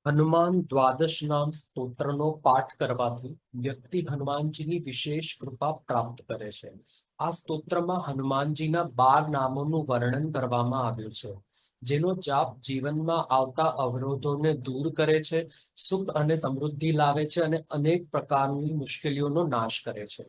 હનુમાન દ્વાદશ નામ સ્તોત્રનો પાઠ કરવાથી વ્યક્તિ હનુમાનજીની વિશેષ કૃપા પ્રાપ્ત કરે છે. આ સ્તોત્રમાં હનુમાનજીના 12 નામોનું વર્ણન કરવામાં આવ્યું છે, જેનો જાપ જીવનમાં આવતા અવરોધોને દૂર કરે છે, સુખ અને સમૃદ્ધિ લાવે છે અને અનેક પ્રકારની મુશ્કેલીઓનો નાશ કરે છે.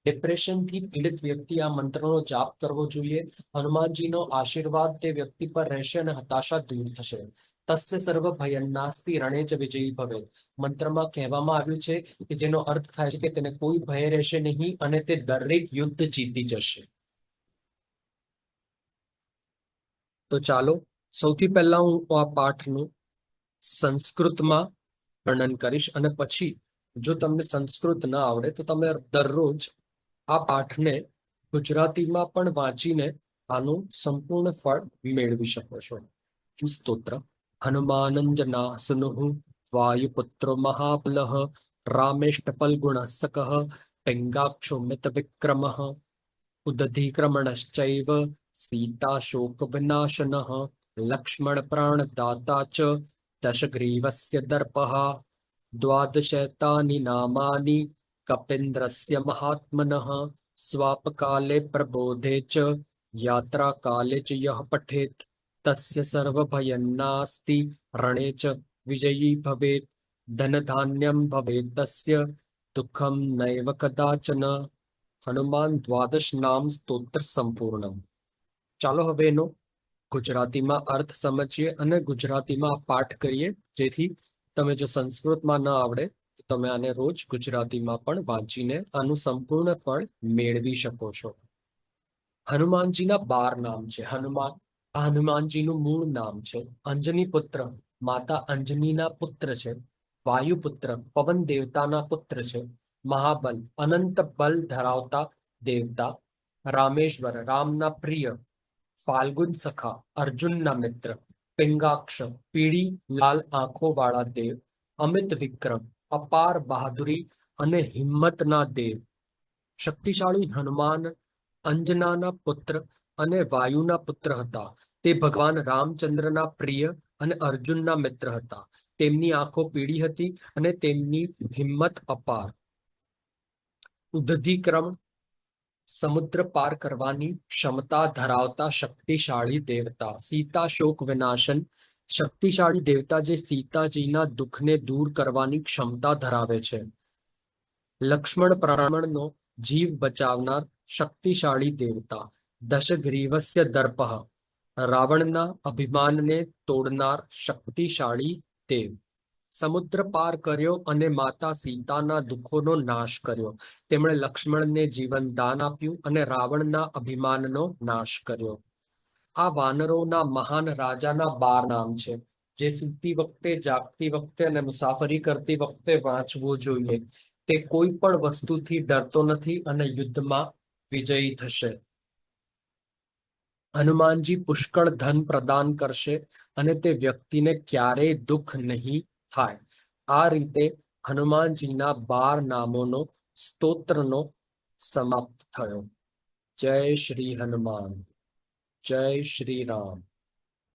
ડિપ્રેશનથી પીડિત વ્યક્તિ આ મંત્રનો જાપ કરવો જોઈએ. હનુમાનજીનો આશીર્વાદ તે વ્યક્તિ પર રહેશે અને હતાશા દૂર થશે. તસ્ય સર્વ ભયન્નાસ્તિ રણે ચ વિજયી ભવેત. મંત્રમાં કહેવામાં આવ્યું છે કે જેનો અર્થ થાય છે કે તેને કોઈ ભય રહેશે નહીં અને તે દરેક યુદ્ધ જીતી જશે. તો ચાલો સૌથી પહેલા હું આ પાઠનું સંસ્કૃતમાં વર્ણન કરીશ અને પછી જો તમને સંસ્કૃત ન આવડે તો તમે દરરોજ આ પાઠને ગુજરાતીમાં પણ વાંચીને આનું સંપૂર્ણ ફળ મેળવી શકો છો. સ્તોત્ર. હનુમાનંજના સુનુઃ વાયુપુત્રો મહાબલઃ રામેષ્ટફલ્ગુણઃ પિંગાક્ષો મિત વિક્રમઃ ઉદધીક્રમણશ્ચૈવ સીતાશોકવિનાશનઃ લક્ષ્મણપ્રાણદાતા ચ દશગ્રીવસ્ય દર્પઃ દ્વાદશૈતાनि નામાनि કપીન્દ્રસ્ય મહાત્મનઃ સ્વાપકાલે પ્રબોધે ચ યાત્રાકાલે ચ યઃ પઠેત તસ્ય સર્વભયન્નાસ્તિ રણે ચ વિજયી ભવેત ધનધાન્યમ ભવેત તસ્ય દુઃખમ નૈવ કદાચન. હનુમાન દ્વાદશ નામ સ્તોત્ર સંપૂર્ણ. ચાલો હવે એનો ગુજરાતીમાં અર્થ સમજીએ અને ગુજરાતીમાં પાઠ કરીએ, જેથી તમે જો સંસ્કૃતમાં ન આવડે તો તમે આને રોજ ગુજરાતીમાં પણ વાંચીને આનું સંપૂર્ણ ફળ મેળવી શકો છો. હનુમાનજીના 12 નામ છે. હનુમાનજીનું મૂળ નામ છે અંજની પુત્ર, માતા અંજનીના પુત્ર છે. વાયુપુત્ર, પવન દેવતાના પુત્ર છે. મહાબલ, અનંત બલ ધરાવતા દેવતા. રામેશ્વર, રામના પ્રિય. ફાલ્ગુન સખા, અર્જુનના મિત્ર. પિંગાક્ષ, પીળી લાલ આંખો વાળા દેવ. અમિત વિક્રમ, અપાર બહાદુરી અને હિંમતના દેવ. શક્તિશાળી હનુમાન અંજનાના પુત્ર અને વાયુના પુત્ર હતા. તે ભગવાન રામચંદ્રના પ્રિય અને અર્જુનના મિત્ર હતા. તેમની આંખો પીળી હતી અને તેમની હિંમત અપાર. ઉદધીક્રમ, સમુદ્ર પાર કરવાની ક્ષમતા ધરાવતા શક્તિશાળી દેવતા. સીતા શોક વિનાશન, શક્તિશાળી દેવતા જે સીતાજીના દુઃખને દૂર કરવાની ક્ષમતા ધરાવે છે. લક્ષ્મણ પ્રાણનો જીવ બચાવનાર શક્તિશાળી દેવતા. દશગ્રીવસ્ય દર્પઃ, રાવણના અભિમાનને તોડનાર શક્તિશાળી દેવ. સમુદ્ર પાર કર્યો અને માતા સીતાના દુઃખોનો નાશ કર્યો. તેમણે લક્ષ્મણને જીવન દાન આપ્યું અને રાવણના અભિમાનનો નાશ કર્યો. આ વાનરોના મહાન રાજાના 12 નામ છે, જે સૂતી વખતે, જાગતી વખતે અને મુસાફરી કરતી વખતે વાંચવું જોઈએ. તે કોઈ પણ વસ્તુથી ડરતો નથી અને યુદ્ધમાં વિજયી થશે. હનુમાનજી પુષ્કળ ધન પ્રદાન કરશે અને તે વ્યક્તિને ક્યારેય દુઃખ નહીં થાય. આ રીતે હનુમાનજીના 12 નામોનો સ્તોત્રનો સમાપ્ત થયો. જય શ્રી હનુમાન, જય શ્રી રામ.